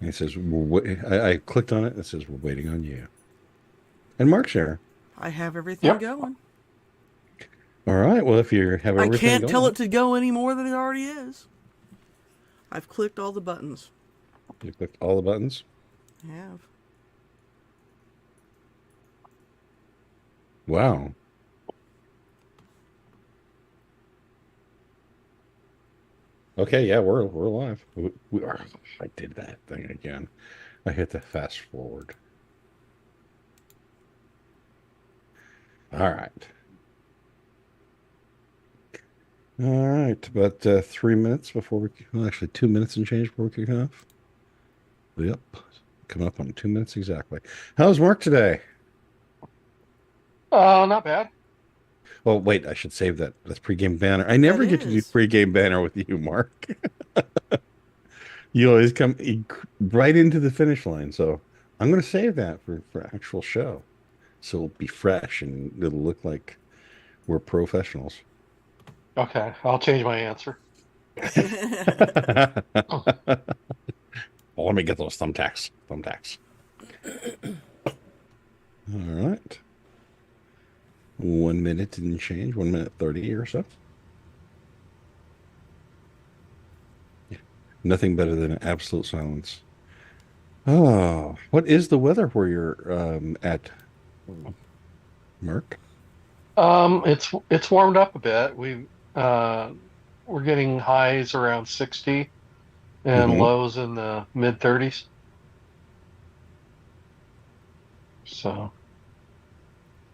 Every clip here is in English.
It says, I clicked on it. It says, we're waiting on you. And Mark's here. I have everything Yep. going. All right. Well, if you have I everything can't tell going, it to go any more than it already is. I've clicked all the buttons. you clicked all the buttons. I have. Wow. Okay. Yeah, we're live. We are. I did that thing again. I hit the fast forward. All right. All right. About 3 minutes before well, actually 2 minutes and change before we kick off. Yep. Coming up on 2 minutes exactly. How's Mark today? Not bad. Well, wait, I should save that. That's pregame banner. I That never get to do is. pregame banner with you, Mark. You always come right into the finish line. So I'm going to save that for actual show. So it'll be fresh and it'll look like we're professionals. Okay, I'll change my answer. Oh, Well, let me get those thumbtacks. Thumbtacks. All right. 1 minute and change, 1 minute 30 or so. Nothing better than absolute silence. Oh, what is the weather where you're at, Mark? it's warmed up a bit. We're getting highs around 60 and Mm-hmm. lows in the mid 30s. So,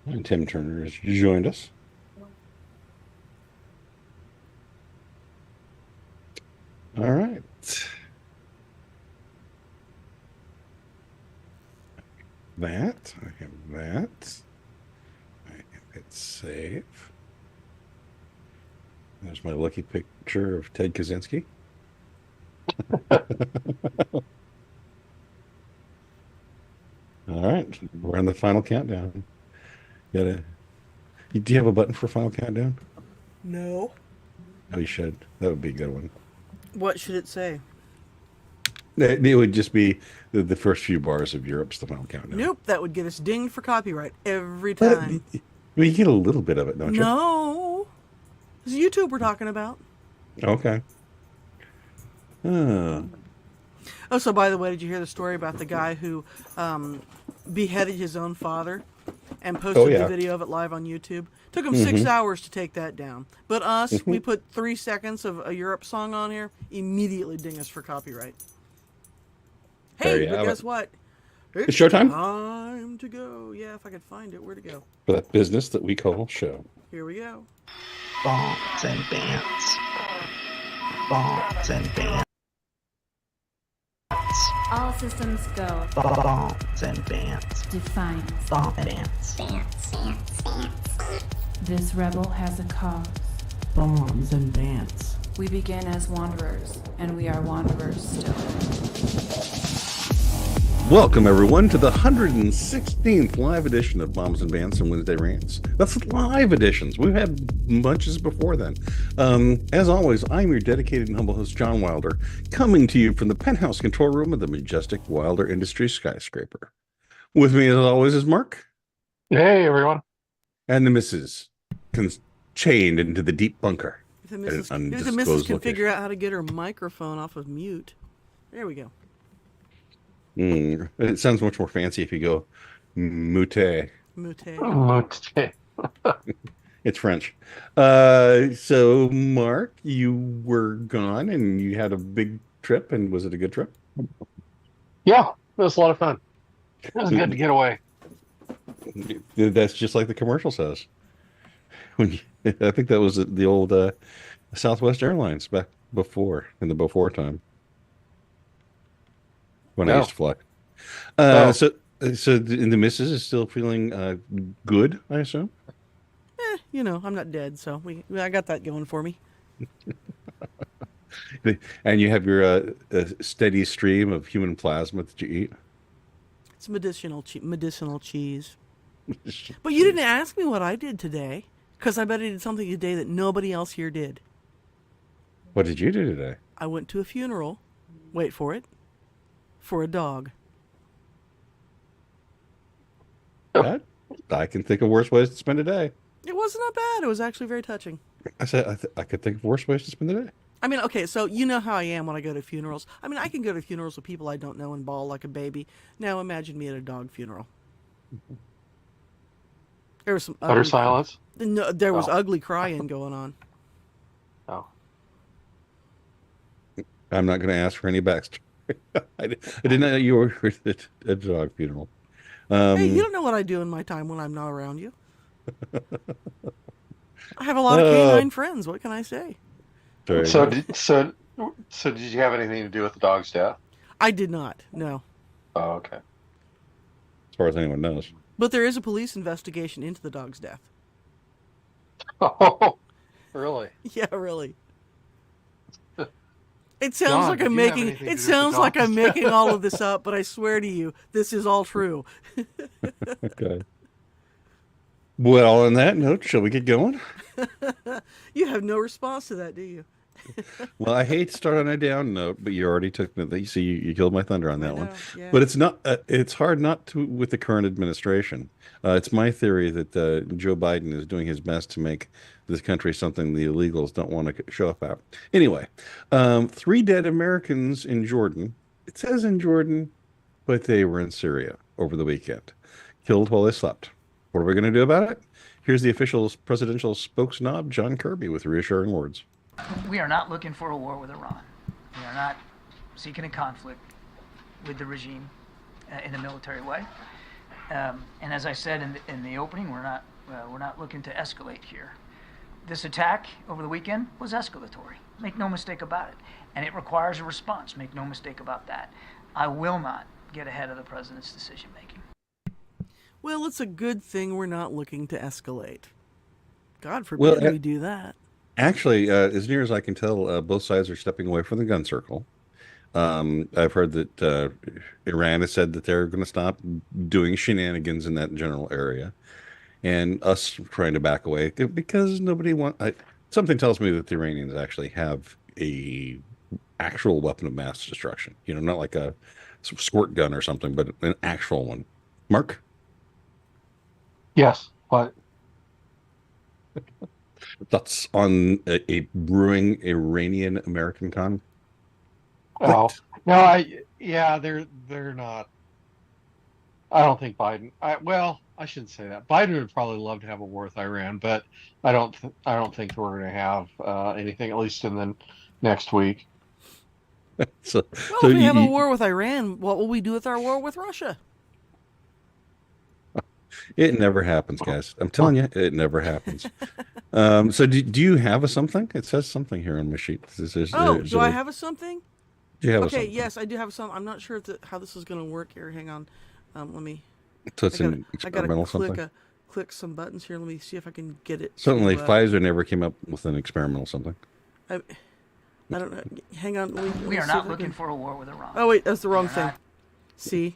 And Tim Turner has joined us. All right. That, I have that. I hit save. There's my lucky picture of Ted Kaczynski. All right, we're on the final countdown. Gotta. Do you have a button for final countdown? No. Oh, you should. That would be a good one. What should it say? It would just be the first few bars of Europe's the final countdown. Nope, that would get us dinged for copyright every But time. well, you get a little bit of it, don't you? No. It's YouTube we're talking about. Okay. Uh, Oh, so by the way, did you hear the story about the guy who beheaded his own father and oh posted the yeah. video of it live on YouTube? Took him Mm-hmm. 6 hours to take that down. But us, Mm-hmm. we put 3 seconds of a Europe song on here, immediately ding us for copyright. There Hey, you but have guess it. what? It's It's showtime time to go. Yeah, if I could find it, where to go? for that business that we call show. Here we go. Bombs and bands. Bombs and bands. All systems go. Bombs and bands. Defiance. Bomb and bands. This rebel has a cause. Bombs and bands. We begin as wanderers, and we are wanderers still. Welcome, everyone, to the 116th live edition of Bombs and Bands and Wednesday Rants. That's live editions. We've had bunches before then. As always, I'm your dedicated and humble host, John Wilder, coming to you from the penthouse control room of the majestic Wilder Industries skyscraper. With me, as always, is Mark hey everyone. and the missus, chained into the deep bunker If the at an missus, if the undisclosed missus can location. figure out how to get her microphone off of mute. There we go. It sounds much more fancy if you go mute. Mute. Okay. It's French. So Mark, you were gone and you had a big trip, and was it a good trip? Yeah, it was a lot of fun. It was good to get away. That's just like the commercial says. I think that was the old Southwest Airlines back before time when I No. used to fly. Oh, So the missus is still feeling good, I assume. I'm not dead, so I got that going for me. And you have your steady stream of human plasma that you eat. It's medicinal cheese. But you didn't ask me what I did today, because I bet I did something today that nobody else here did. What did you do today? I went to a funeral. Wait for it. for a dog. That, I can think of worse ways to spend a day. It wasn't that bad. It was actually very touching. I said I could think of worse ways to spend the day. I mean, okay, so you know how I am when I go to funerals. I mean, I can go to funerals with people I don't know and bawl like a baby. Now imagine me at a dog funeral. There was some Utter ugly, silence. no, there was Oh. ugly crying going on. Oh. I'm not going to ask for any backstory. I didn't know you were at a dog funeral. Hey, you don't know what I do in my time when I'm not around you. I have a lot of canine friends. What can I say? Sorry. So did you have anything to do with the dog's death? I did not. No, Oh, okay. As far as anyone knows. but there is a police investigation into the dog's death. Oh, really? Yeah, really. It sounds John, like did I'm you have making. anything to do It with sounds the like dog's I'm making all of this up, but I swear to you, this is all true. Okay. Well, on that note, shall we get going? You have no response to that, do you? Well, I hate to start on a down note, but you already took the. You see, you killed my thunder on that one. know, yeah. But it's not. It's hard not to with the current administration. It's my theory that Joe Biden is doing his best to make this country something the illegals don't want to show up at. Anyway, 3 dead Americans in Jordan. It says in Jordan, but they were in Syria over the weekend, killed while they slept. What are we going to do about it? Here's the official presidential spokesnob, John Kirby, with reassuring words. We are not looking for a war with Iran. We are not seeking a conflict with the regime in a military way. And as I said in the opening, we're not looking to escalate here. This attack over the weekend was escalatory. Make no mistake about it. And it requires a response. Make no mistake about that. I will not get ahead of the president's decision making. Well, it's a good thing we're not looking to escalate. God Well, forbid we do that. Actually, as near as I can tell, both sides are stepping away from the gun circle. I've heard that Iran has said that they're going to stop doing shenanigans in that general area, and us trying to back away because nobody something tells me that the Iranians actually have a actual weapon of mass destruction. You know, not like a squirt gun or something, but an actual one. Mark? Yes, but Thoughts on a brewing Iranian American conflict? oh no, they're not. I don't think Biden. I shouldn't say that. Biden would probably love to have a war with Iran, but I don't think we're going to have anything, at least in the next week. So, Well, so if we have a you- war with Iran, what will we do with our war with Russia? It never happens, guys. I'm telling you, it never happens. So do you have a something? It says something here on my sheet. Do I have a something? Do you have a Okay, something? yes, I do have some. I'm not sure how this is going to work here. Hang on. Let me. So it's an I gotta experimental something. click some buttons here. Let me see if I can get it. Certainly, to, Pfizer never came up with an experimental something. I don't know. Hang on. Let me We are see not if I looking can- for a war with Iran. Oh wait, that's the wrong We are thing. not. See.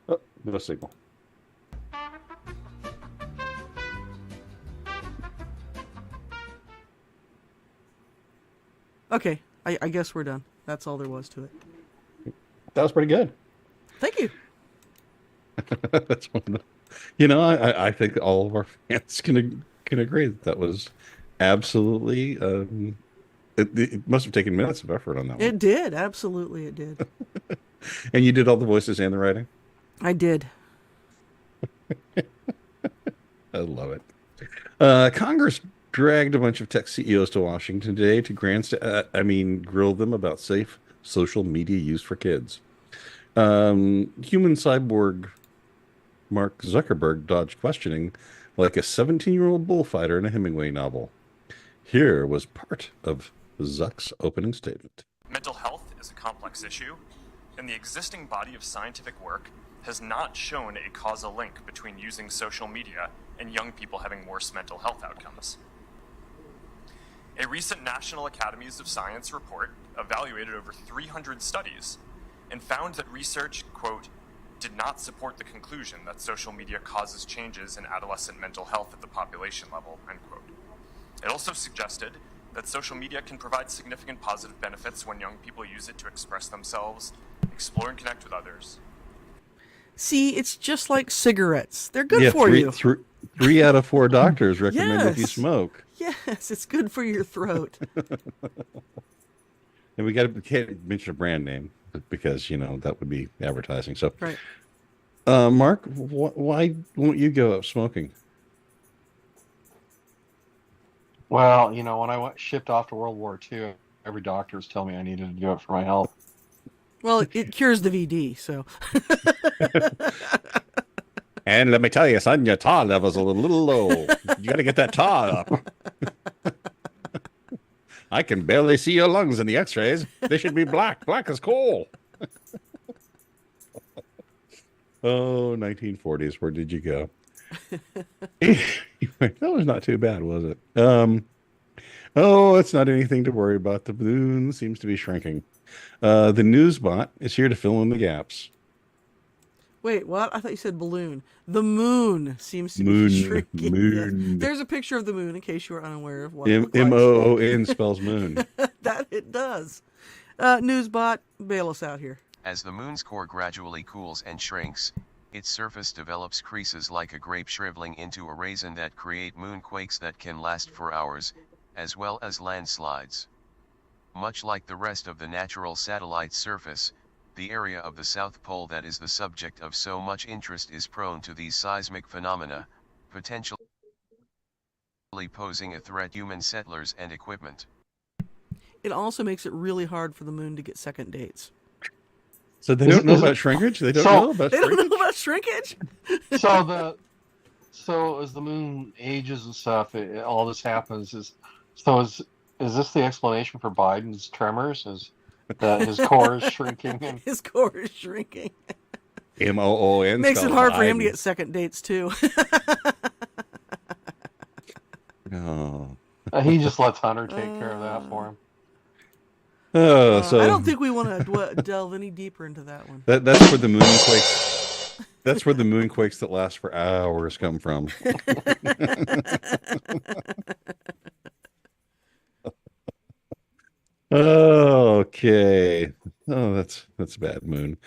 Oh, no signal. Okay, I guess we're done. That's all there was to it. That was pretty good. Thank you. That's one of the, you know, I think all of our fans can agree that was absolutely. It must have taken minutes of effort on that one. It did. Absolutely, it did. And you did all the voices and the writing. I did. I love it. Congress dragged a bunch of tech CEOs to Washington today to grill them about safe social media use for kids. Human cyborg Mark Zuckerberg dodged questioning like a 17-year-old bullfighter in a Hemingway novel. Here was part of Zuck's opening statement. Mental health is a complex issue, and the existing body of scientific work has not shown a causal link between using social media and young people having worse mental health outcomes. A recent National Academies of Science report evaluated over 300 studies and found that research, quote, did not support the conclusion that social media causes changes in adolescent mental health at the population level, end quote. It also suggested that social media can provide significant positive benefits when young people use it to express themselves, explore and connect with others. See, it's just like cigarettes. They're good Yeah, for you. three out of 4 doctors recommend that you Yes. smoke. Yes, it's good for your throat. And we can't mention a brand name because, that would be advertising. So, Right. Mark, why won't you go up smoking? Well, when I shipped off to World War II, every doctor was telling me I needed to do it for my health. Well, it cures the VD, so. And let me tell you, son, your tar level's a little low. You got to get that tar up. I can barely see your lungs in the x-rays. They should be black as coal. Oh, 1940s. Where did you go? That was not too bad, was it? It's not anything to worry about. The balloon seems to be shrinking. The Newsbot is here to fill in the gaps. Wait, what? I thought you said balloon. The moon seems to be shrinking. Moon. Yes. There's a picture of the moon in case you were unaware of what it looked like. M-O-O-N spells moon. That it does. Newsbot, bail us out here. As the moon's core gradually cools and shrinks, its surface develops creases like a grape shriveling into a raisin that create moonquakes that can last for hours, as well as landslides. Much like the rest of the natural satellite's surface, the area of the South Pole that is the subject of so much interest is prone to these seismic phenomena, potentially posing a threat to human settlers and equipment. It also makes it really hard for the moon to get second dates. So they don't know about shrinkage? They don't know about They shrinkage? don't know about shrinkage? So as the moon ages and stuff, all this happens. Is this the explanation for Biden's tremors? Is that his core is shrinking? His core is shrinking. M-O-O-N Makes it spells hard for him to Biden. get second dates, too. Oh. He just lets Hunter take care of that for him. So I don't think we want to delve any deeper into that one. that's where the moonquakes. That's where the moonquakes that last for hours come from. Okay. Oh, that's a bad moon.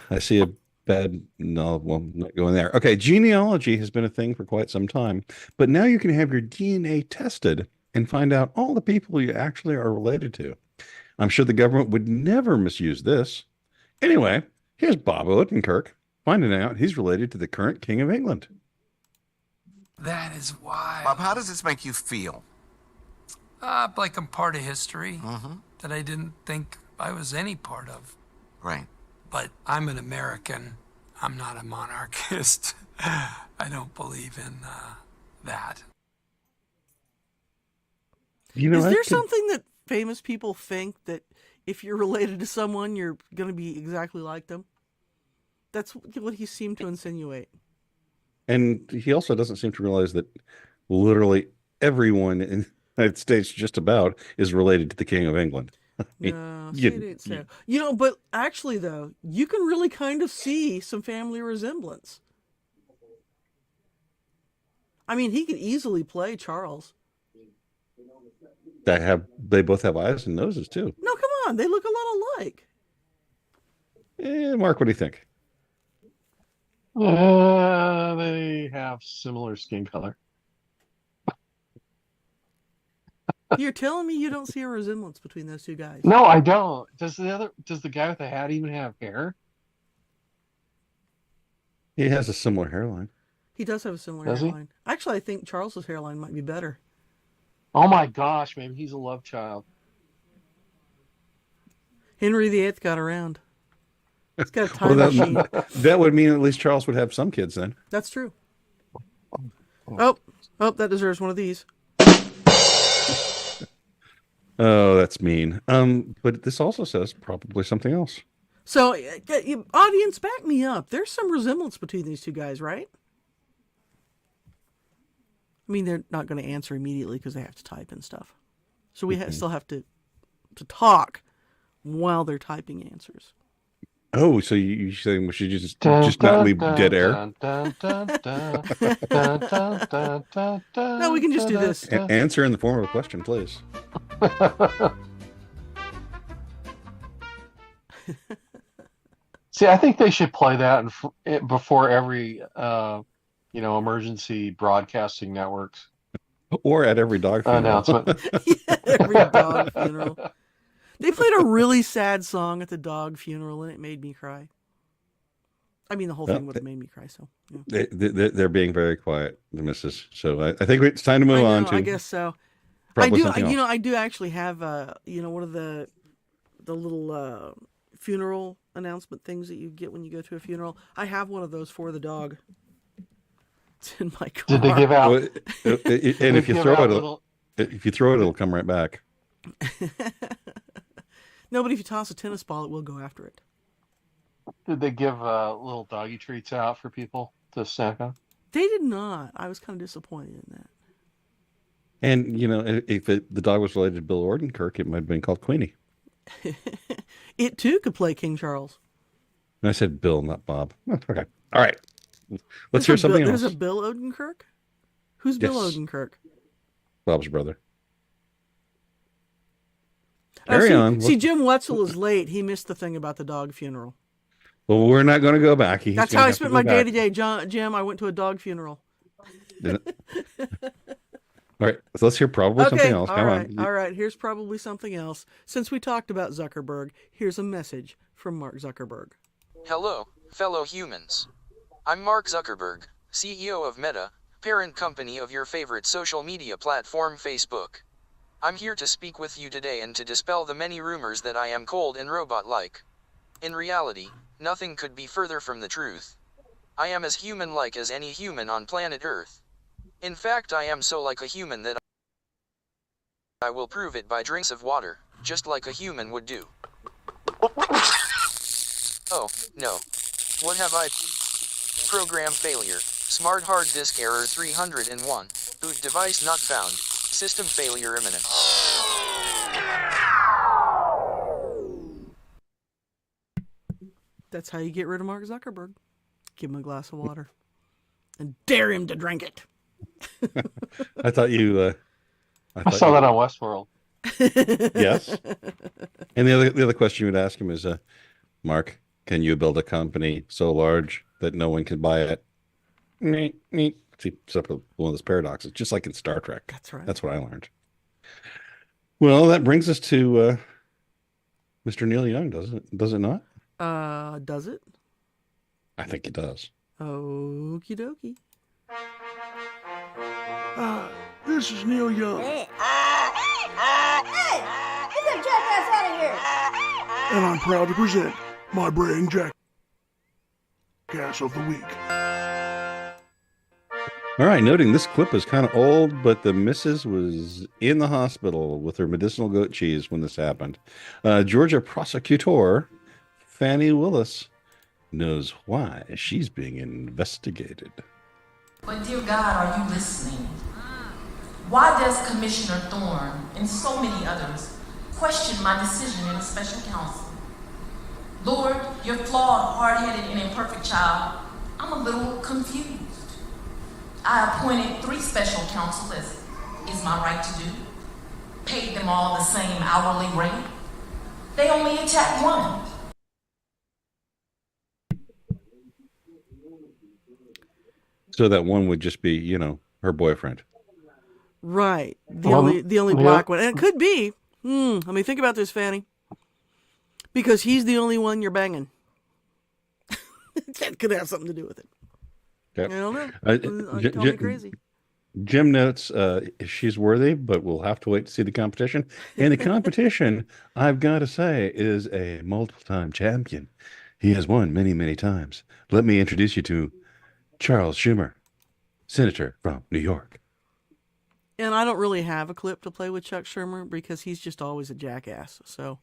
I see a bad. No, well, I'm not going there. Okay, genealogy has been a thing for quite some time, but now you can have your DNA tested and find out all the people you actually are related to. I'm sure the government would never misuse this. Anyway, here's Bob Odenkirk finding out he's related to the current King of England. That is wild. Bob, how does this make you feel? Like I'm part of history that I didn't think I was any part of. Right. But I'm an American. I'm not a monarchist. I don't believe in that. Is there something that famous people think that if you're related to someone, you're going to be exactly like them? That's what he seemed to insinuate. And he also doesn't seem to realize that literally everyone in the United States just about is related to the King of England. No, see, it ain't so. But actually, though, you can really kind of see some family resemblance. I mean, he could easily play Charles. They both have eyes and noses too. No, come on, they look a lot alike. Mark, what do you think? They have similar skin color. You're telling me you don't see a resemblance between those two guys? No, I don't. Does the guy with the hat even have hair? He has a similar hairline. He does have a similar Does he? hairline. Actually, I think Charles's hairline might be better. Oh my gosh, maybe he's a love child. Henry VIII got around. He's got a time machine. That would mean at least Charles would have some kids then. That's true. Oh, that deserves one of these. Oh, that's mean. But this also says probably something else. So, audience, back me up. There's some resemblance between these two guys, right? I mean, they're not going to answer immediately because they have to type and stuff. So we still have to talk while they're typing answers. Oh, so you saying we should just Dun, not dun, leave dun, dead air? dun, dun, dun, dun, dun, dun, dun, dun, dun, No, we can just do dun, this. dun, Answer in the form of a question, please. dun. See, I think they should play that before every, emergency broadcasting networks Or at every dog funeral. announcement. Yeah, every dog funeral. They played a really sad song at the dog funeral, and it made me cry. I mean, the whole thing would have made me cry. So yeah. They're being very quiet, the missus. So I think it's time to move on to. I guess so. Probably something else. I do actually have one of the little funeral announcement things that you get when you go to a funeral. I have one of those for the dog. It's in my car. Did they give out? And if you throw it, it'll come right back. No, but if you toss a tennis ball, it will go after it. Did they give little doggy treats out for people to snack on? They did not. I was kind of disappointed in that. And if the dog was related to Bill Odenkirk, it might have been called Queenie. It too could play King Charles. And I said Bill, not Bob. Okay. All right. Let's hear something else. There's a Bill Odenkirk? Who's Bill Yes. Odenkirk? Bob's brother. Oh, Carry on. See, Jim Wetzel is late. He missed the thing about the dog funeral. Well, we're not going to go back. That's how I spent my day today, Jim. I went to a dog funeral. All right. So let's hear probably something else. Come on. All right. Here's probably something else. Since we talked about Zuckerberg, here's a message from Mark Zuckerberg. Hello, fellow humans. I'm Mark Zuckerberg, CEO of Meta, parent company of your favorite social media platform, Facebook. I'm here to speak with you today and to dispel the many rumors that I am cold and robot-like. In reality, nothing could be further from the truth. I am as human-like as any human on planet Earth. In fact, I am so like a human that I will prove it by drinks of water, just like a human would do. Oh, no. What have I? Program failure. Smart hard disk error 301. Boot device not found. System failure imminent. That's how you get rid of Mark Zuckerberg. Give him a glass of water. And dare him to drink it. I thought you. I saw that on Westworld. Yes. And the other question you would ask him is, Mark, can you build a company so large that no one can buy it? See, it's up with one of those paradoxes, just like in Star Trek. That's right. That's what I learned. Well, that brings us to Mr. Neil Young, does it not? Does it? I think it does. Okie dokie. This is Neil Young. Hey, get that jackass out of here! And I'm proud to present my Brain Jackass of the Week. All right, noting this clip is kind of old, but the missus was in the hospital with her medicinal goat cheese when this happened. Georgia prosecutor Fannie Willis knows why she's being investigated. But dear God, are you listening? Why does Commissioner Thorne and so many others question my decision in a special counsel? Lord, your flawed, hard-headed, and imperfect child, I'm a little confused. I appointed 3 special counsel, as is my right to do. Paid them all the same hourly rate. They only attacked one. So that one would just be, her boyfriend. Right. The only black one. And it could be. I mean, think about this, Fanny. Because he's the only one you're banging. That could have something to do with it. Yep. I don't know. Tell me crazy. Jim notes she's worthy, but we'll have to wait to see the competition. And the competition, I've got to say, is a multiple-time champion. He has won many, many times. Let me introduce you to Charles Schumer, senator from New York. And I don't really have a clip to play with Chuck Schumer because he's just always a jackass. So.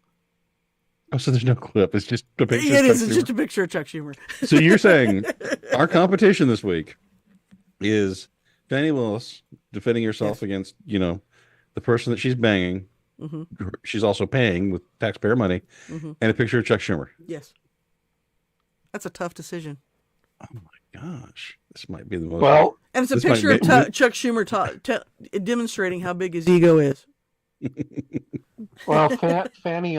Oh, so there's no clip. It's just a picture. It is. It's just a picture of Chuck Schumer. So you're saying our competition this week is Fannie Willis defending herself against, the person that she's banging. Mm-hmm. She's also paying with taxpayer money, and a picture of Chuck Schumer. Yes. That's a tough decision. Oh my gosh, this might be the most. Well, And it's a this might picture of be- Chuck Schumer demonstrating how big his ego is. well, Fanny,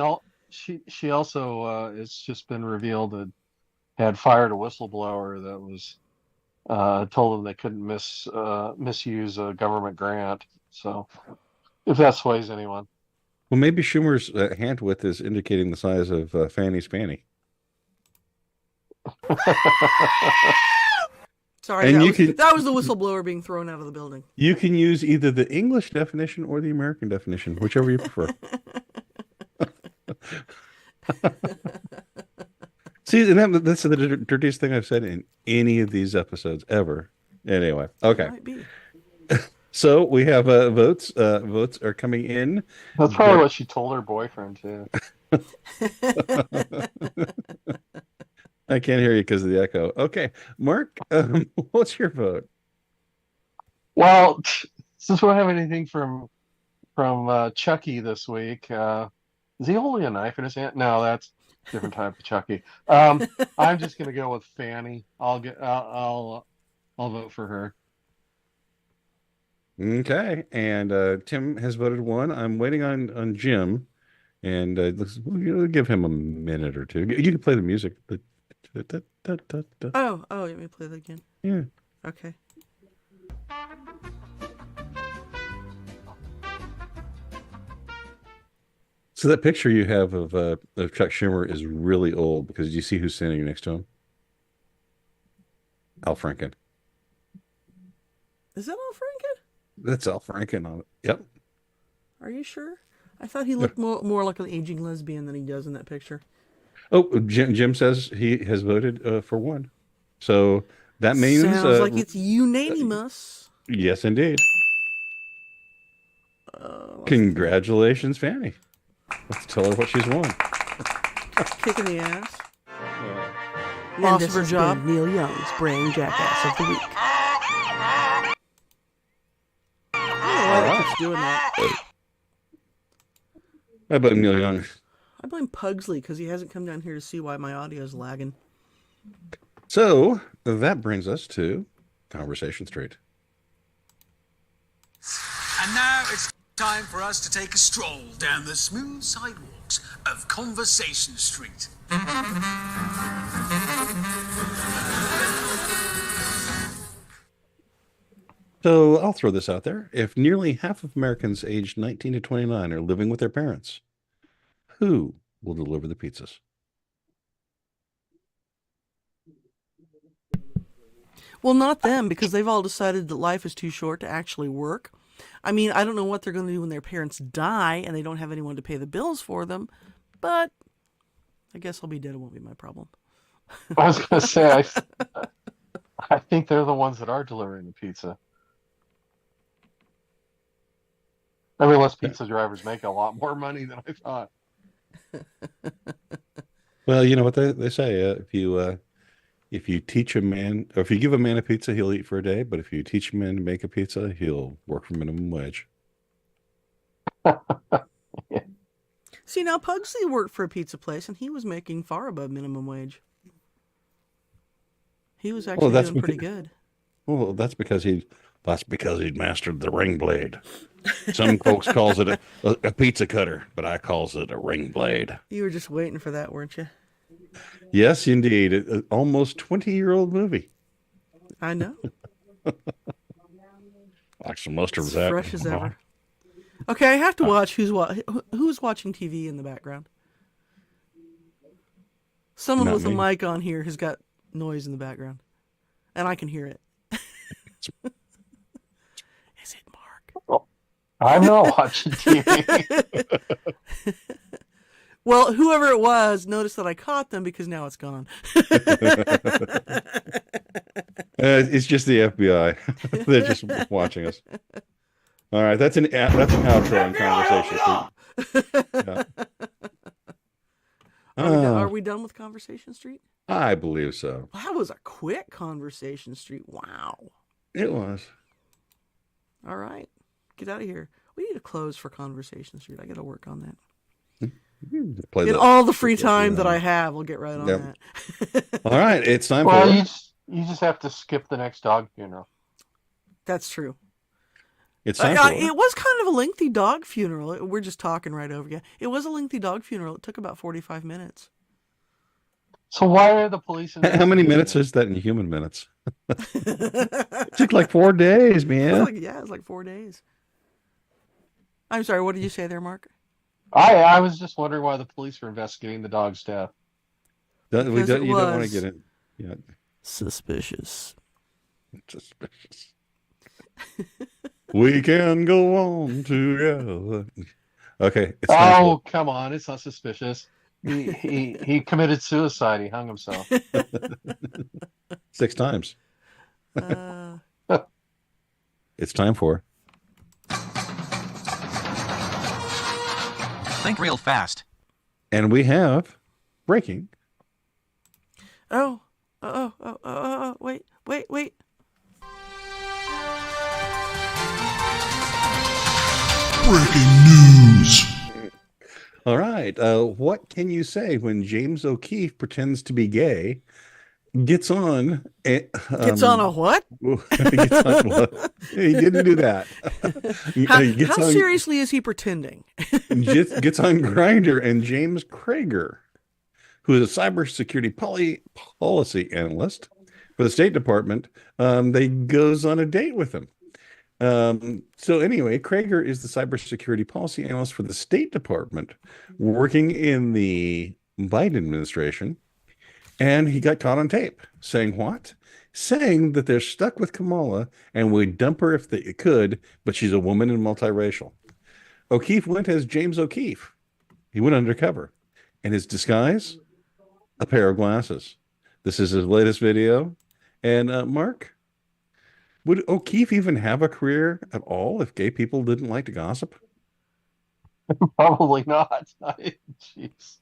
she also it's just been revealed that had fired a whistleblower that was told them they couldn't misuse a government grant. So, if that sways anyone. Well, maybe Schumer's hand width is indicating the size of Fanny's fanny. Sorry, And that was the whistleblower being thrown out of the building. You can use either the English definition or the American definition, whichever you prefer. See, and that's the dirtiest thing I've said in any of these episodes ever. Anyway, okay. Might be. So we have votes. Votes are coming in. That's probably what she told her boyfriend too. I can't hear you because of the echo. Okay, Mark, what's your vote? Well, since we don't have anything from Chucky this week, is he holding a knife in his hand? No, that's a different type of Chucky. I'm just gonna go with Fanny. I'll vote for her. Okay, and Tim has voted one. I'm waiting on Jim, and we'll give him a minute or two. You can play the music. Oh, let me play that again. Yeah. Okay. So that picture you have of Chuck Schumer is really old because you see who's standing next to him? Al Franken. Is that Al Franken? That's Al Franken on it. Yep. Are you sure? I thought he looked more like an aging lesbian than he does in that picture. Oh, Jim says he has voted for one. So that means sounds like it's unanimous. Yes, indeed. Congratulations, Fanny. Let's tell her what she's won. Kick in the ass. And Lost this of her has job. been Neil Young's Brain Jackass of the Week. I don't know why they keeps doing that. How about Neil Young? I blame Pugsley because he hasn't come down here to see why my audio is lagging. So that brings us to Conversation Street. And now it's time for us to take a stroll down the smooth sidewalks of Conversation Street. So I'll throw this out there. If nearly half of Americans aged 19 to 29 are living with their parents, who will deliver the pizzas? Well, not them, because they've all decided that life is too short to actually work. I mean, I don't know what they're going to do when their parents die and they don't have anyone to pay the bills for them, but I guess I'll be dead. It won't be my problem. I was going to say, I think they're the ones that are delivering the pizza. I mean, less pizza drivers make a lot more money than I thought. Well, you know what they say. If you teach a man, or if you give a man a pizza, he'll eat for a day. But if you teach a man to make a pizza, he'll work for minimum wage. See, now Pugsley worked for a pizza place and he was making far above minimum wage. He was actually doing pretty good. Well, that's because he'd mastered the ring blade. Some folks calls it a pizza cutter, but I calls it a ring blade. You were just waiting for that, weren't you? Yes, indeed. An almost 20-year-old movie. I know. Like some mustard was It's that. fresh as ever. Okay, I have to watch who's watching TV in the background. Someone Not with a me. mic on here has got noise in the background, and I can hear it. Is it Mark? I'm not watching TV. Well, whoever it was noticed that I caught them because now it's gone. It's just the FBI. They're just watching us. All right, that's an outro in Conversation Street. Yeah. Are we done with Conversation Street? I believe so. That was a quick Conversation Street. Wow. It was. All right. Get out of here. We need to close for Conversation Street. I got to work on that. Just play In the- all the free time that I have, I'll get right on Yep. that. All right, it's time Well, for. you just have to skip the next dog funeral. That's true. It's time for. It was kind of a lengthy dog funeral. We're just talking right over you. It was a lengthy dog funeral. It took about 45 minutes. So why are the police? How many investigating minutes it? is that in human minutes? It took like 4 days, man. It's like 4 days. I'm sorry, what did you say there, Mark? I was just wondering why the police were investigating the dog's death. You Because don't it want to was get it. Yeah, suspicious. suspicious. We can go on together. Okay. It's time Oh, come on. It's not suspicious. He committed suicide. He hung himself. for 6 times. It's time for. Think real fast. And we have breaking. Wait. Breaking news. All right. What can you say when James O'Keefe pretends to be gay, gets on... Gets on a what? Gets on what? He didn't do that. How seriously is he pretending? Gets on Grindr, and James Krager, who is a cybersecurity policy analyst for the State Department, they goes on a date with him. So anyway, Krager is the cybersecurity policy analyst for the State Department, working in the Biden administration, and he got caught on tape saying what? Saying that they're stuck with Kamala and would dump her if they could, but she's a woman and multiracial. O'Keefe went as James O'Keefe. He went undercover, and his disguise, a pair of glasses. This is his latest video. And Mark, would O'Keefe even have a career at all if gay people didn't like to gossip? Probably not. Jeez.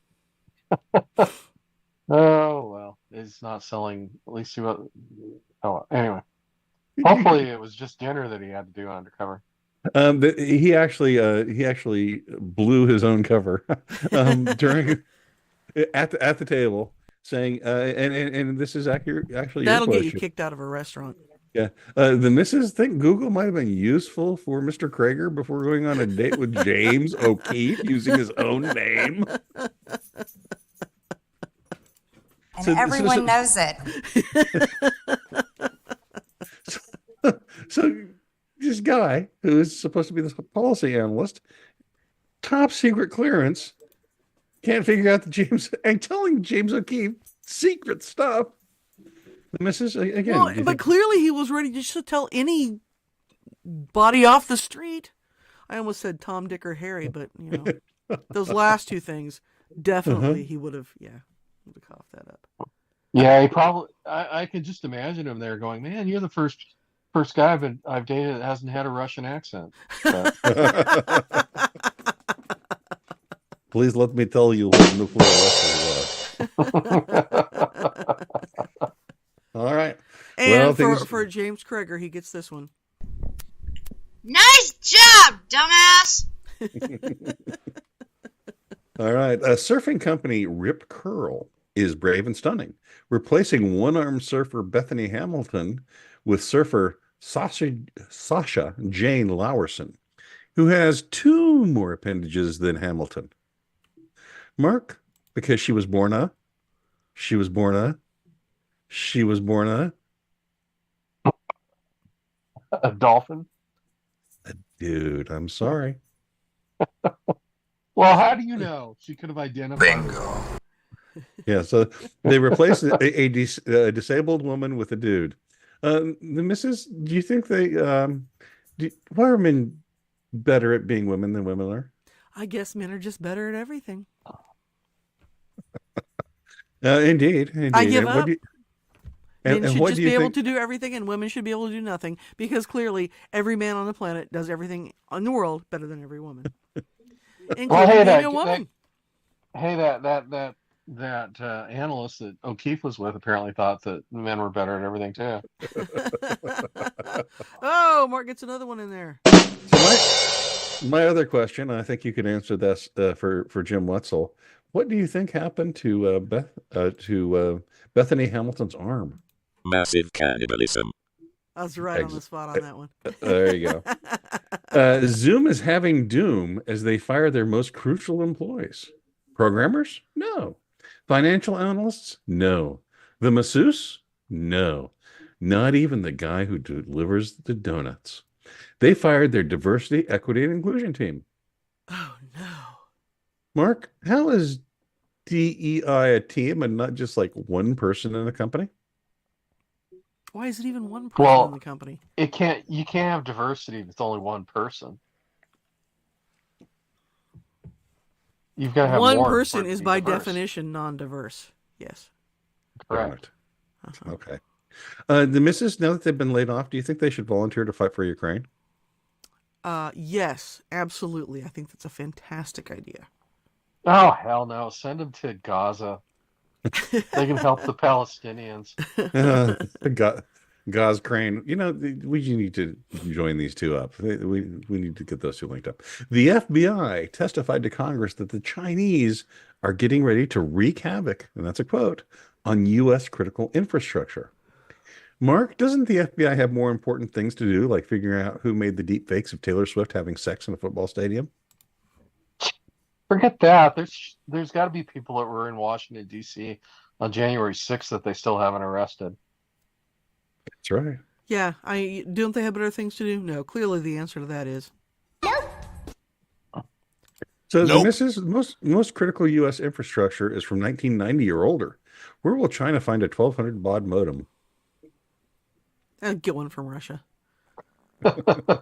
Oh, well. It's not selling. At least he was. Oh, anyway. Hopefully it was just dinner that he had to do undercover. He actually blew his own cover during at the table, saying, and this is actually That'll your get you question. kicked out of a restaurant. Yeah, the missus think Google might have been useful for Mr. Krager before going on a date with James O'Keefe using his own name. And everyone knows it. So this guy who is supposed to be the policy analyst, top secret clearance, can't figure out the James and telling James O'Keefe secret stuff. The missus again. Well, but clearly he was ready just to tell any body off the street. I almost said Tom, Dick, or Harry, but you know, those last two things definitely he would have coughed that up. Yeah, he probably. I could just imagine him there going, "Man, you're the first guy I've dated that hasn't had a Russian accent." So. Please let me tell you what nuclear weapons are. All right. And for James Krager, he gets this one. Nice job, dumbass! All right. Surfing company Rip Curl is brave and stunning, replacing one-armed surfer Bethany Hamilton with surfer Sasha Jane Lowerson, who has 2 more appendages than Hamilton. Mark, because she was born a dolphin. Dude, I'm sorry. Well, how do you know? She could have identified. Bingo. Yeah, so they replaced a disabled woman with a dude. The missus, do you think why are men better at being women than women are? I guess men are just better at everything. Indeed. I give up. Men should what just do you be able think? to do everything, and women should be able to do nothing, because clearly every man on the planet does everything in the world better than every woman, including being a woman. That analyst that O'Keefe was with apparently thought that men were better at everything too. Oh, Mark gets another one in there. My other question, I think you can answer this for Jim Wetzel. What do you think happened to Bethany Hamilton's arm? Massive cannibalism. I was right on the spot on that one. There you go. Zoom is having doom as they fire their most crucial employees. Programmers? No. Financial analysts? No. The masseuse? No. Not even the guy who delivers the donuts. They fired their diversity, equity, and inclusion team. Oh, no. Mark, how is DEI a team and not just like one person in a company? Why is it even one person in the company? You can't have diversity if it's only one person. You've got to have one more person is by diverse. definition non-diverse. Yes. Correct. Okay. The missus, now that they've been laid off, do you think they should volunteer to fight for Ukraine? Yes, absolutely. I think that's a fantastic idea. Oh, hell no. Send them to Gaza. They can help the Palestinians. Gaz Crane. You know, we need to join these two up. We need to get those two linked up. The FBI testified to Congress that the Chinese are getting ready to wreak havoc, and that's a quote, on U.S. critical infrastructure. Mark, doesn't the FBI have more important things to do, like figuring out who made the deep fakes of Taylor Swift having sex in a football stadium? Forget that. There's got to be people that were in Washington, D.C. on January 6th that they still haven't arrested. That's right. Yeah, don't they have better things to do? No, clearly the answer to that is So the missus, most critical U.S. infrastructure is from 1990 or older. Where will China find a 1200 baud modem? Get one from Russia.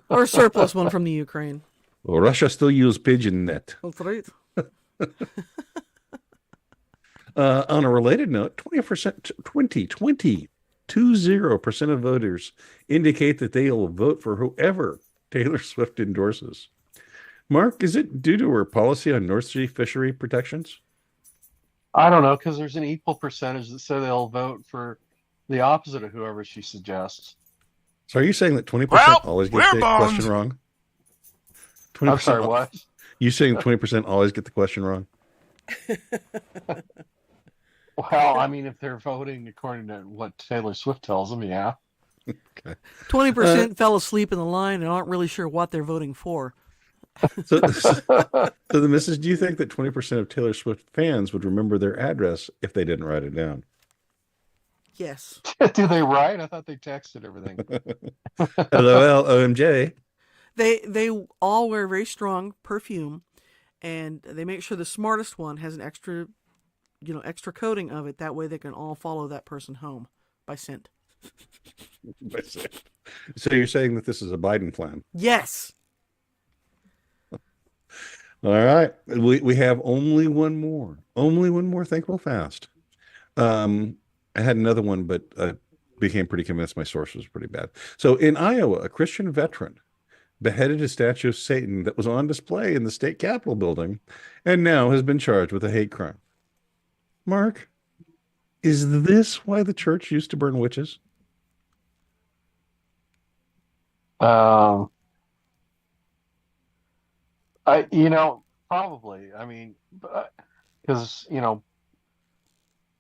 Or surplus one from the Ukraine. Well, Russia still uses PigeonNet. That's right. On a related note, 20% of voters indicate that they will vote for whoever Taylor Swift endorses. Mark, is it due to her policy on North Sea fishery protections? I don't know, because there's an equal percentage that say they'll vote for the opposite of whoever she suggests. So are you saying that 20% always get the question wrong? 20% I'm sorry, what? You saying 20% always get the question wrong? Well, I mean, if they're voting according to what Taylor Swift tells them, yeah. Okay. 20% fell asleep in the line and aren't really sure what they're voting for. So the missus, do you think that 20% of Taylor Swift fans would remember their address if they didn't write it down? Yes. Do they write? I thought they texted everything. LOL, OMJ. They all wear very strong perfume, and they make sure the smartest one has an extra coating of it. That way they can all follow that person home by scent. So you're saying that this is a Biden plan? Yes. All right. We have only one more. Think real fast. I had another one, but I became pretty convinced my source was pretty bad. So in Iowa, a Christian veteran beheaded a statue of Satan that was on display in the state capitol building and now has been charged with a hate crime. Mark, is this why the church used to burn witches? Probably. I mean, because,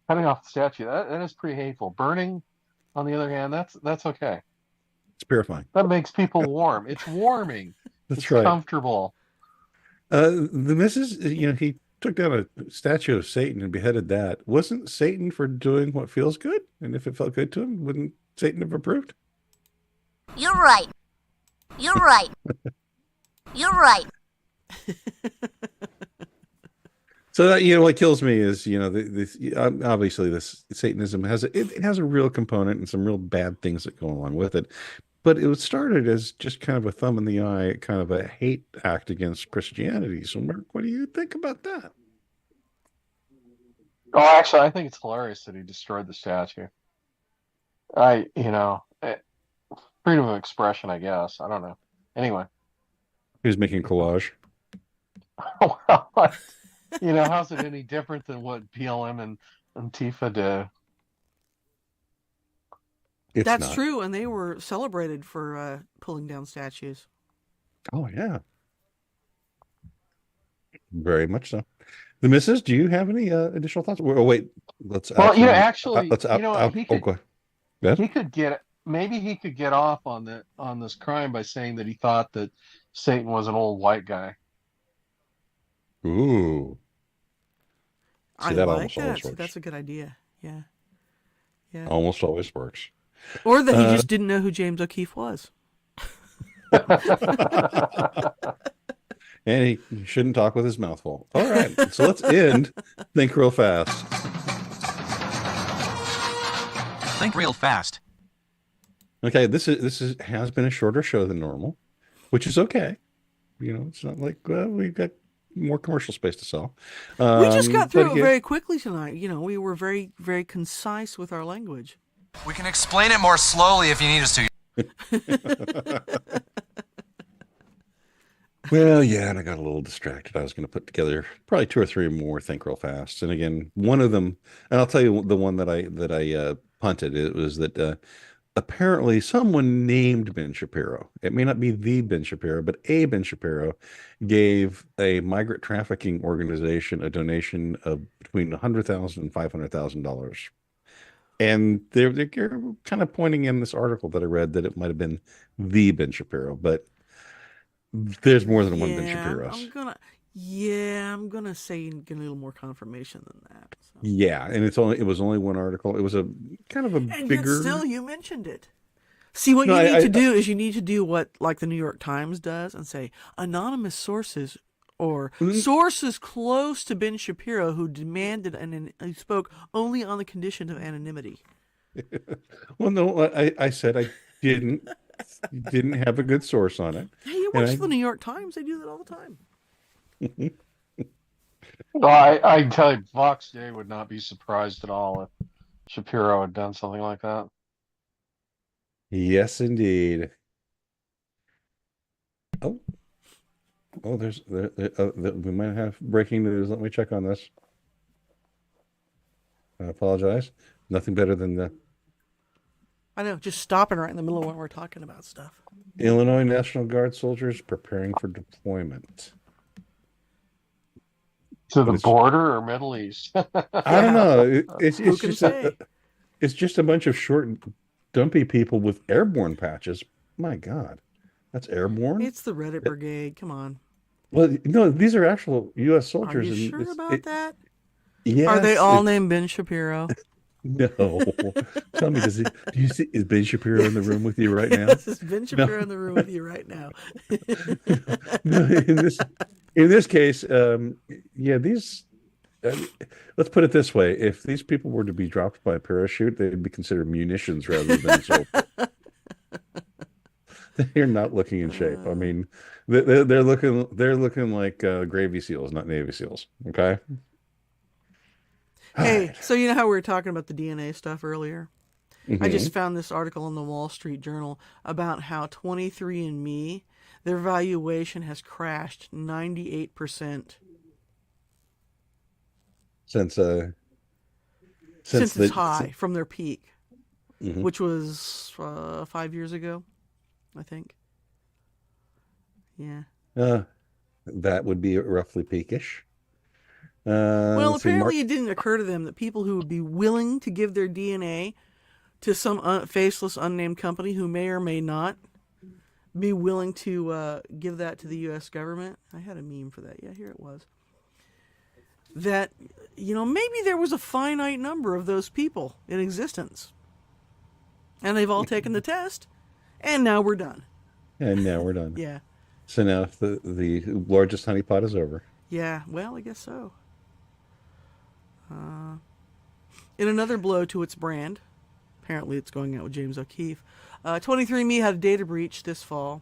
cutting off the statue, that is pretty hateful. Burning, on the other hand, that's okay. It's purifying. That makes people warm. It's warming. That's it's right. Comfortable. The missus, he took down a statue of Satan and beheaded that. Wasn't Satan for doing what feels good? And if it felt good to him, wouldn't Satan have approved? You're right. You're right. You're right. So that, what kills me is, obviously this Satanism has a real component and some real bad things that go along with it. But it was started as just kind of a thumb in the eye, kind of a hate act against Christianity. So, Mark, what do you think about that? Oh, actually, I think it's hilarious that he destroyed the statue. Freedom of expression, I guess. I don't know. Anyway. He was making collage. Well, how's it any different than what BLM and Antifa do? That's not true, and they were celebrated for pulling down statues. Oh, yeah. Very much so. The missus, do you have any additional thoughts? Oh, wait, let's. Well, you know, actually, actually, let's you know what, he could, go ahead. Yes? he could get maybe he could get off on this crime by saying that he thought that Satan was an old white guy. Ooh. See, I that like almost that. always See, works. that's a good idea. Yeah. Yeah. Almost always works. Or that he just didn't know who James O'Keefe was. And he shouldn't talk with his mouth full. All right, so let's end. Think real fast. Think real fast. Okay, this has been a shorter show than normal, which is okay. You know, it's not like we've got more commercial space to sell. We just got through it again, very quickly tonight. You know, we were very, very concise with our language. We can explain it more slowly if you need us to. Well, yeah, and I got a little distracted. I was going to put together probably 2 or 3 more think real fast. And again, one of them, and I'll tell you the one that I punted. It was that apparently someone named Ben Shapiro. It may not be the Ben Shapiro, but a Ben Shapiro gave a migrant trafficking organization a donation of between $100,000 and $500,000. And they're kind of pointing in this article that I read that it might have been the Ben Shapiro, but there's more than one Ben Shapiro's. I'm gonna say get a little more confirmation than that. So. Yeah, and it was only one article. It was a kind of a And bigger. yet still, you mentioned it. See, what you need to do is you need to do what like the New York Times does and say anonymous sources or sources close to Ben Shapiro who demanded and who spoke only on the condition of anonymity. Well, no, I said I didn't have a good source on it. Hey, you watch the New York Times; they do that all the time. Well, I can tell you, Vox Day would not be surprised at all if Shapiro had done something like that. Yes, indeed. Oh, we might have breaking news. Let me check on this. I apologize. Nothing better than the I know, just stopping right in the middle of when we're talking about stuff. Illinois National Guard soldiers preparing for deployment. To the border or Middle East? I don't know. It's just a bunch of short, dumpy people with airborne patches. My God, that's airborne. It's the Reddit Brigade. Come on. Well, no, these are actual U.S. soldiers. Are you sure about that? Yes. Are they all named Ben Shapiro? No. Tell me, do you see? Is Ben Shapiro in the room with you right now? Yes, is Ben Shapiro in the room with you right now? No, in this case, yeah, these. Let's put it this way: if these people were to be dropped by a parachute, they'd be considered munitions rather than soldiers. They're not looking in shape. I mean, they're looking like Gravy SEALs, not Navy SEAls. Okay. Hey, so you know how we were talking about the DNA stuff earlier? Mm-hmm. I just found this article in the Wall Street Journal about how 23andMe, their valuation has crashed 98%. Since it's high from their peak, mm-hmm. which was 5 years ago, I think. Yeah. That would be roughly peakish. Well, apparently it didn't occur to them that people who would be willing to give their DNA to some faceless, unnamed company who may or may not be willing to give that to the U.S. government. I had a meme for that. Yeah, here it was. That, maybe there was a finite number of those people in existence. And they've all taken the test. And now we're done. And now we're done. Yeah. So now the largest honeypot is over. Yeah, well, I guess so. In another blow to its brand, apparently it's going out with James O'Keefe, 23andMe had a data breach this fall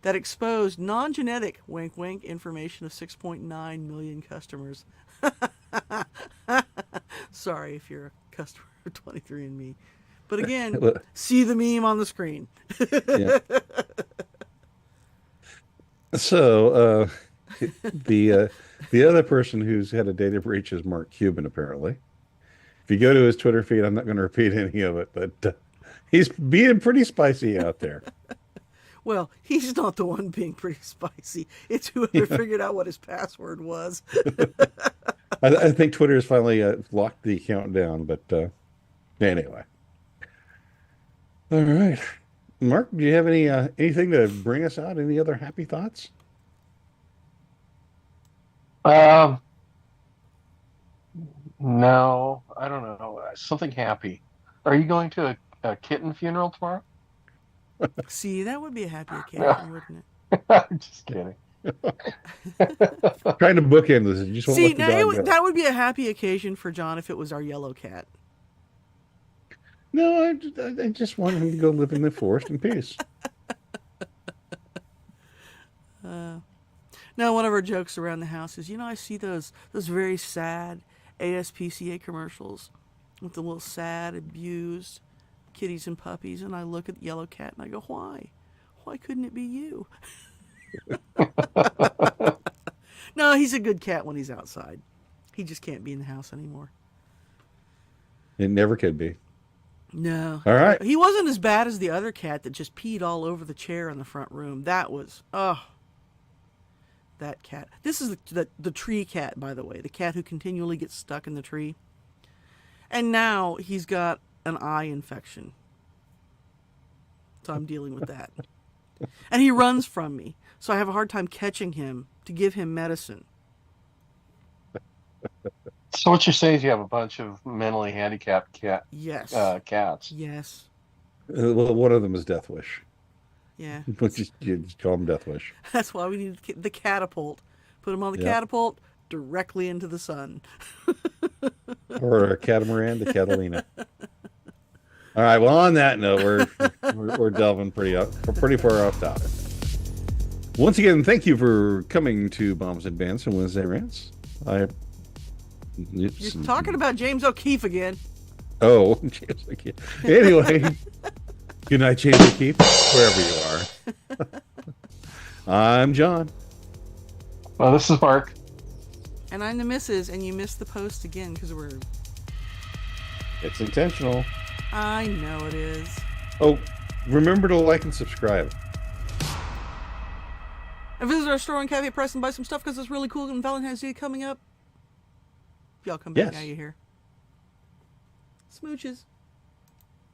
that exposed non-genetic, wink wink, information of 6.9 million customers. Sorry if you're a customer of 23andMe. But again, see the meme on the screen. Yeah. So, the other person who's had a data breach is Mark Cuban, apparently. If you go to his Twitter feed, I'm not going to repeat any of it, but he's being pretty spicy out there. Well, he's not the one being pretty spicy. It's whoever figured out what his password was. I think Twitter has finally locked the account down, but anyway. All right. Mark, do you have anything to bring us out? Any other happy thoughts? No, I don't know. Something happy. Are you going to a kitten funeral tomorrow? See, that would be a happy occasion, wouldn't it? I'm just kidding. Trying to bookend this. You just won't See, let the now dog go. that would be a happy occasion for John if it was our yellow cat. No, I just want him to go live in the forest in peace. No, one of our jokes around the house is, I see those very sad ASPCA commercials with the little sad, abused kitties and puppies, and I look at the yellow cat and I go, why? Why couldn't it be you? No, he's a good cat when he's outside. He just can't be in the house anymore. It never could be. No. All right. He wasn't as bad as the other cat that just peed all over the chair in the front room. That was, that cat. This is the tree cat, by the way, the cat who continually gets stuck in the tree. And now he's got an eye infection. So I'm dealing with that. And he runs from me. So I have a hard time catching him to give him medicine. So what you're saying is you have a bunch of mentally handicapped Yes. Cats. Yes. Well, one of them is Death Wish. Yeah. You just call him Death Wish. That's why we need the catapult. Put him on the Yep. catapult directly into the sun. Or a catamaran to Catalina. All right. Well, on that note, we're delving pretty far off topic. Once again, thank you for coming to Bombs and Bands and Wednesday Rants. You're talking about James O'Keefe again. Oh, James O'Keefe. Anyway, good night, James O'Keefe, wherever you are. I'm John. Well, this is Mark. And I'm the missus, and you missed the post again because we're... It's intentional. I know it is. Oh, remember to like and subscribe. And visit our store on Cafe Press and buy some stuff because it's really cool and Valentine's Day coming up. If y'all come back Yes. now, you hear. Smooches.